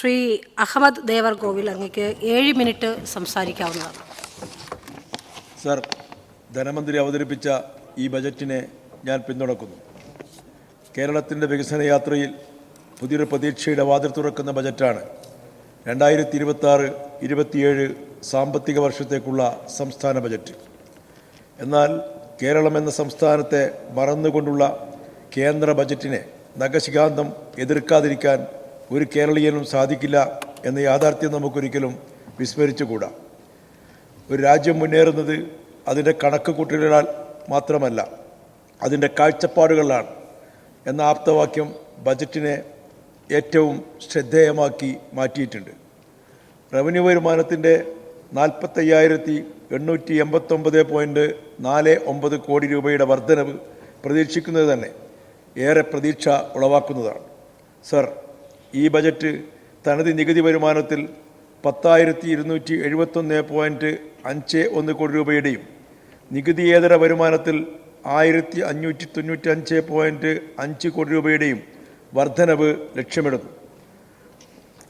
ശ്രീ അഹമ്മദ് ദേവർകോവിൽ അങ്ങേക്ക് 7 minute സംസാരിക്കാവുന്നതാണ്. Sir, ധനമന്ത്രി അവതരിപ്പിച്ച ഈ ബജറ്റിനെ ഞാൻ പിന്തുണക്കുന്നു. കേരളത്തിൻ്റെ വികസന യാത്രയിൽ പുതിയൊരു പ്രതീക്ഷയുടെ വാതിൽ തുറക്കുന്ന ബജറ്റാണ് 2026-27 സാമ്പത്തിക വർഷത്തേക്കുള്ള സംസ്ഥാന ബജറ്റ്. എന്നാൽ കേരളം എന്ന സംസ്ഥാനത്തെ മറന്നുകൊണ്ടുള്ള കേന്ദ്ര ബജറ്റിനെ നഖശിഖാന്തം എതിർക്കാതിരിക്കാൻ ഒരു കേരളീയനും സാധിക്കില്ല എന്ന യാഥാർത്ഥ്യം നമുക്കൊരിക്കലും വിസ്മരിച്ചുകൂടാ. ഒരു രാജ്യം മുന്നേറുന്നത് അതിൻ്റെ കണക്ക് കൂട്ടലുകളാൽ മാത്രമല്ല, അതിൻ്റെ കാഴ്ചപ്പാടുകളിലാണ് എന്ന ആപ്തവാക്യം ബജറ്റിനെ ഏറ്റവും ശ്രദ്ധേയമാക്കി മാറ്റിയിട്ടുണ്ട്. റവന്യൂ വരുമാനത്തിൻ്റെ 45,889.49 കോടി രൂപയുടെ വർധനവ് പ്രതീക്ഷിക്കുന്നത് തന്നെ ഏറെ പ്രതീക്ഷ ഉളവാക്കുന്നതാണ്. സർ, ഈ ബജറ്റ് തനത് നികുതി വരുമാനത്തിൽ 10,271.51 കോടി രൂപയുടെയും നികുതിയേതര വരുമാനത്തിൽ 1,595.5 കോടി രൂപയുടെയും വർധനവ് ലക്ഷ്യമിടുന്നു.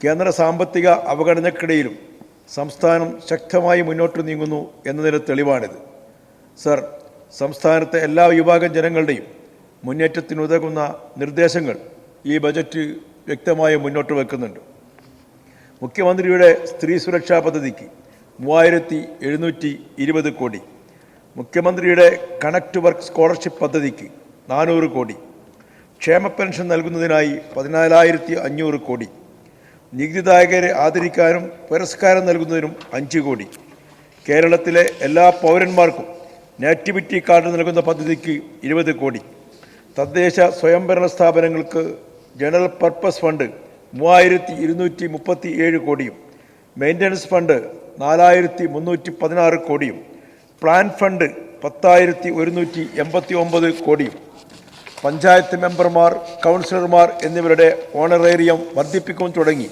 കേന്ദ്ര സാമ്പത്തിക അവഗണനയ്ക്കിടയിലും സംസ്ഥാനം ശക്തമായി മുന്നോട്ട് നീങ്ങുന്നു എന്നതിന് തെളിവാണിത്. സർ, സംസ്ഥാനത്തെ എല്ലാ വിഭാഗം ജനങ്ങളുടെയും മുന്നേറ്റത്തിനുതകുന്ന നിർദ്ദേശങ്ങൾ ഈ ബജറ്റ് വ്യക്തമായി മുന്നോട്ട് വെക്കുന്നുണ്ട്. മുഖ്യമന്ത്രിയുടെ സ്ത്രീ സുരക്ഷാ പദ്ധതിക്ക് 3,720 കോടി, മുഖ്യമന്ത്രിയുടെ കണക്ട് വർക്ക് സ്കോളർഷിപ്പ് പദ്ധതിക്ക് 400 കോടി, ക്ഷേമ പെൻഷൻ നൽകുന്നതിനായി 14,500 കോടി, നികുതിദായകരെ ആദരിക്കാനും പുരസ്കാരം നൽകുന്നതിനും 5 കോടി, കേരളത്തിലെ എല്ലാ പൗരന്മാർക്കും നേറ്റിവിറ്റി കാർഡ് നൽകുന്ന പദ്ധതിക്ക് 20 കോടി, തദ്ദേശ സ്വയംഭരണ സ്ഥാപനങ്ങൾക്ക് ജനറൽ പർപ്പസ് ഫണ്ട് 3,237 കോടിയും, മെയിൻ്റനൻസ് ഫണ്ട് 4,316 കോടിയും, പ്ലാൻ ഫണ്ട് 10,189 കോടിയും, പഞ്ചായത്ത് മെമ്പർമാർ, കൗൺസിലർമാർ എന്നിവരുടെ ഓണറേറിയം വർദ്ധിപ്പിക്കും തുടങ്ങി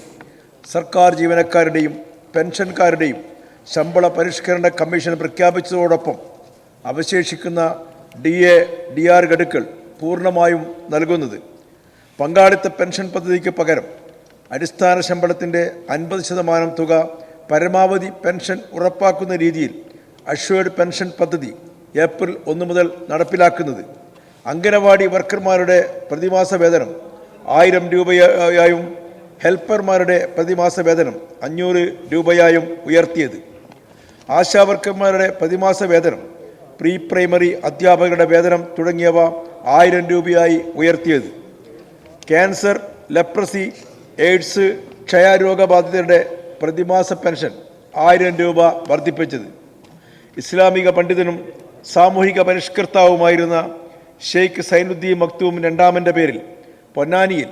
സർക്കാർ ജീവനക്കാരുടെയും പെൻഷൻകാരുടെയും ശമ്പള പരിഷ്കരണ കമ്മീഷൻ പ്രഖ്യാപിച്ചതോടൊപ്പം അവശേഷിക്കുന്ന DA, DR ഗഡുക്കൾ പൂർണ്ണമായും നൽകുന്നത്, പങ്കാളിത്ത പെൻഷൻ പദ്ധതിക്ക് പകരം അടിസ്ഥാന ശമ്പളത്തിൻ്റെ 50% തുക പരമാവധി പെൻഷൻ ഉറപ്പാക്കുന്ന രീതിയിൽ അഷ്വേർഡ് പെൻഷൻ പദ്ധതി ഏപ്രിൽ 1 മുതൽ നടപ്പിലാക്കുന്നത്, അംഗനവാടി വർക്കർമാരുടെ പ്രതിമാസ വേതനം 1000 രൂപയായും ഹെൽപ്പർമാരുടെ പ്രതിമാസ വേതനം 500 രൂപയായും ഉയർത്തിയത്, ആശാവർക്കർമാരുടെ പ്രതിമാസ വേതനം, പ്രീ പ്രൈമറി അധ്യാപകരുടെ വേതനം തുടങ്ങിയവ 1000 രൂപയായി ഉയർത്തിയത്, ക്യാൻസർ, ലെപ്രസി, എയ്ഡ്സ്, ക്ഷയരോഗബാധിതരുടെ പ്രതിമാസ പെൻഷൻ 1000 രൂപ വർദ്ധിപ്പിച്ചത്, ഇസ്ലാമിക പണ്ഡിതനും സാമൂഹിക പരിഷ്കർത്താവുമായിരുന്ന ഷെയ്ഖ് സൈനുദ്ദീൻ മക്തൂം രണ്ടാമൻ്റെ പേരിൽ പൊന്നാനിയിൽ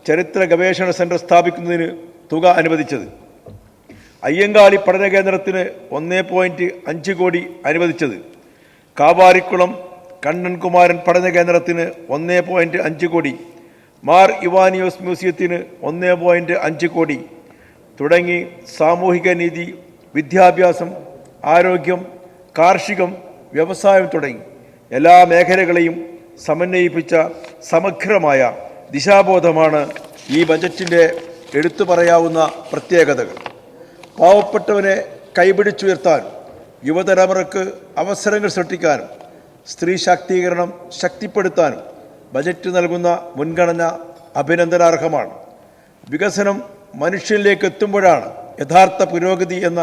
ചരിത്ര ഗവേഷണ സെൻറ്റർ സ്ഥാപിക്കുന്നതിന് തുക അനുവദിച്ചത്, അയ്യങ്കാളി പഠന കേന്ദ്രത്തിന് 1.5 കോടി അനുവദിച്ചത്, കാവാരിക്കുളം കണ്ണൻകുമാരൻ പഠന കേന്ദ്രത്തിന് 1.5 കോടി, മാർ ഇവാനിയോസ് മ്യൂസിയത്തിന് 1.5 കോടി തുടങ്ങി സാമൂഹിക നീതി, വിദ്യാഭ്യാസം, ആരോഗ്യം, കാർഷികം, വ്യവസായം തുടങ്ങി എല്ലാ മേഖലകളെയും സമന്വയിപ്പിച്ച സമഗ്രമായ ദിശാബോധമാണ് ഈ ബജറ്റിൻ്റെ എടുത്തു പറയാവുന്ന പ്രത്യേകതകൾ. പാവപ്പെട്ടവനെ കൈപിടിച്ചുയർത്താനും യുവതലമുറക്ക് അവസരങ്ങൾ സൃഷ്ടിക്കാനും സ്ത്രീ ശാക്തീകരണം ശക്തിപ്പെടുത്താനും ബജറ്റ് നൽകുന്ന മുൻഗണന അഭിനന്ദനാർഹമാണ്. വികസനം മനുഷ്യരിലേക്ക് എത്തുമ്പോഴാണ് യഥാർത്ഥ പുരോഗതി എന്ന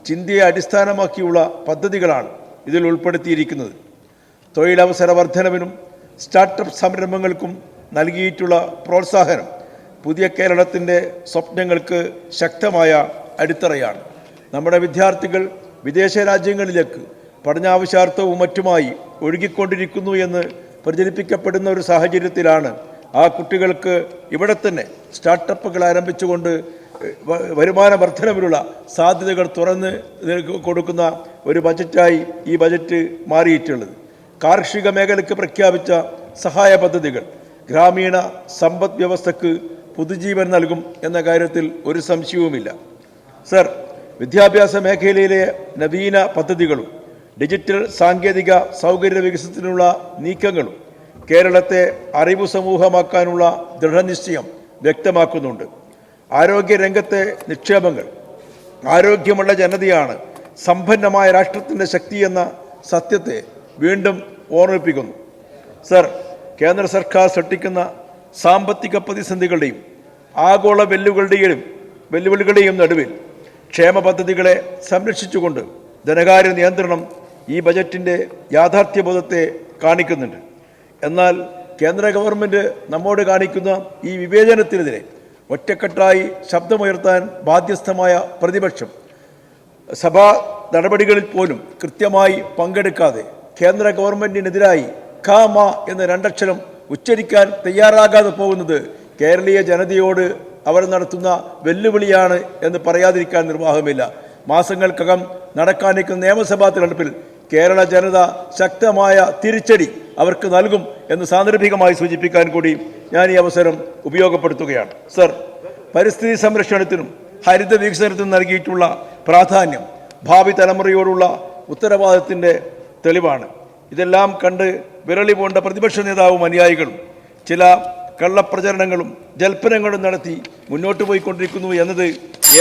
ചിന്തയെ അടിസ്ഥാനമാക്കിയുള്ള പദ്ധതികളാണ് ഇതിൽ ഉൾപ്പെടുത്തിയിരിക്കുന്നത്. തൊഴിലവസര വർധനവിനും സ്റ്റാർട്ടപ്പ് സംരംഭങ്ങൾക്കും നൽകിയിട്ടുള്ള പ്രോത്സാഹനം പുതിയ കേരളത്തിൻ്റെ സ്വപ്നങ്ങൾക്ക് ശക്തമായ അടിത്തറയാണ്. നമ്മുടെ വിദ്യാർത്ഥികൾ വിദേശ രാജ്യങ്ങളിലേക്ക് പഠനാവശ്യാർത്ഥവും മറ്റുമായി ഒഴുകിക്കൊണ്ടിരിക്കുന്നു എന്ന് പ്രചരിപ്പിക്കപ്പെടുന്ന ഒരു സാഹചര്യത്തിലാണ് ആ കുട്ടികൾക്ക് ഇവിടെ തന്നെ സ്റ്റാർട്ടപ്പുകൾ ആരംഭിച്ചുകൊണ്ട് വരുമാന വർധനവിനുള്ള സാധ്യതകൾ തുറന്ന് കൊടുക്കുന്ന ഒരു ബജറ്റായി ഈ ബജറ്റ് മാറിയിട്ടുള്ളത്. കാർഷിക മേഖലയ്ക്ക് പ്രഖ്യാപിച്ച സഹായ പദ്ധതികൾ ഗ്രാമീണ സമ്പദ് വ്യവസ്ഥയ്ക്ക് പുതുജീവൻ നൽകും എന്ന കാര്യത്തിൽ ഒരു സംശയവുമില്ല. സർ, വിദ്യാഭ്യാസ മേഖലയിലെ നവീന പദ്ധതികളും ഡിജിറ്റൽ സാങ്കേതിക സൗകര്യ വികസനത്തിനുള്ള നീക്കങ്ങളും കേരളത്തെ അറിവ് സമൂഹമാക്കാനുള്ള ദൃഢനിശ്ചയം വ്യക്തമാക്കുന്നുണ്ട്. ആരോഗ്യരംഗത്തെ നിക്ഷേപങ്ങൾ, ആരോഗ്യമുള്ള ജനതയാണ് സമ്പന്നമായ രാഷ്ട്രത്തിൻ്റെ ശക്തി എന്ന സത്യത്തെ വീണ്ടും ഓർമ്മിപ്പിക്കുന്നു. സർ, കേന്ദ്ര സർക്കാർ സൃഷ്ടിക്കുന്ന സാമ്പത്തിക പ്രതിസന്ധികളുടെയും ആഗോള വെല്ലുവിളികളുടെയും നടുവിൽ ക്ഷേമ പദ്ധതികളെ സംരക്ഷിച്ചുകൊണ്ട് ധനകാര്യ നിയന്ത്രണം ഈ ബജറ്റിൻ്റെ യാഥാർത്ഥ്യബോധത്തെ കാണിക്കുന്നുണ്ട്. എന്നാൽ കേന്ദ്ര ഗവൺമെൻറ് നമ്മോട് കാണിക്കുന്ന ഈ വിവേചനത്തിനെതിരെ ഒറ്റക്കെട്ടായി ശബ്ദമുയർത്താൻ ബാധ്യസ്ഥമായ പ്രതിപക്ഷം സഭാ നടപടികളിൽ പോലും കൃത്യമായി പങ്കെടുക്കാതെ കേന്ദ്ര ഗവൺമെൻറ്റിനെതിരായി ഖ മ എന്ന രണ്ടക്ഷരം ഉച്ചരിക്കാൻ തയ്യാറാകാതെ പോകുന്നത് കേരളീയ ജനതയോട് അവർ നടത്തുന്ന വെല്ലുവിളിയാണ് എന്ന് പറയാതിരിക്കാൻ നിർവാഹമില്ല. മാസങ്ങൾക്കകം നടക്കാനിരിക്കുന്ന നിയമസഭാ തെരഞ്ഞെടുപ്പിൽ കേരള ജനത ശക്തമായ തിരിച്ചടി അവർക്ക് നൽകും എന്ന് സാന്ദർഭികമായി സൂചിപ്പിക്കാൻ കൂടി ഞാൻ ഈ അവസരം ഉപയോഗപ്പെടുത്തുകയാണ്. സർ, പരിസ്ഥിതി സംരക്ഷണത്തിനും ഹരിത വികസനത്തിനും നൽകിയിട്ടുള്ള പ്രാധാന്യം ഭാവി തലമുറയോടുള്ള ഉത്തരവാദിത്തത്തിൻ്റെ തെളിവാണ്. ഇതെല്ലാം കണ്ട് വിരളി പൂണ്ട പ്രതിപക്ഷ നേതാവും അനുയായികളും ചില കള്ളപ്രചരണങ്ങളും ജൽപ്പനങ്ങളും നടത്തി മുന്നോട്ട് പോയിക്കൊണ്ടിരിക്കുന്നു എന്നത്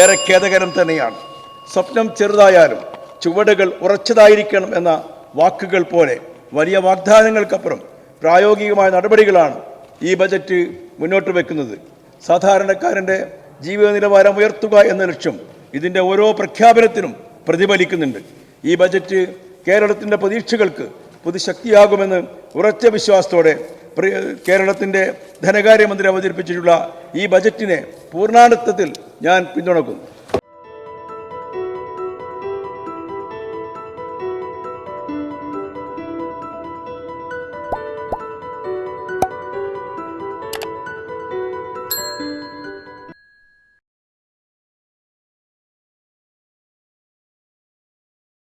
ഏറെ ഖേദകരം തന്നെയാണ്. സ്വപ്നം ചെറുതായാലും ചുവടുകൾ ഉറച്ചതായിരിക്കണം എന്ന വാക്കുകൾ പോലെ വലിയ വാഗ്ദാനങ്ങൾക്കപ്പുറം പ്രായോഗികമായ നടപടികളാണ് ഈ ബജറ്റ് മുന്നോട്ട് വയ്ക്കുന്നത്. സാധാരണക്കാരൻ്റെ ജീവിത നിലവാരം ഉയർത്തുക എന്ന ലക്ഷ്യം ഇതിൻ്റെ ഓരോ പ്രഖ്യാപനത്തിനും പ്രതിഫലിക്കുന്നുണ്ട്. ഈ ബജറ്റ് കേരളത്തിൻ്റെ പ്രതീക്ഷകൾക്ക് പുതുശക്തിയാകുമെന്ന് ഉറച്ച വിശ്വാസത്തോടെ കേരളത്തിൻ്റെ ധനകാര്യമന്ത്രി അവതരിപ്പിച്ചിട്ടുള്ള ഈ ബജറ്റിനെ പൂർണ്ണാർത്ഥത്തിൽ ഞാൻ പിന്തുണക്കുന്നു.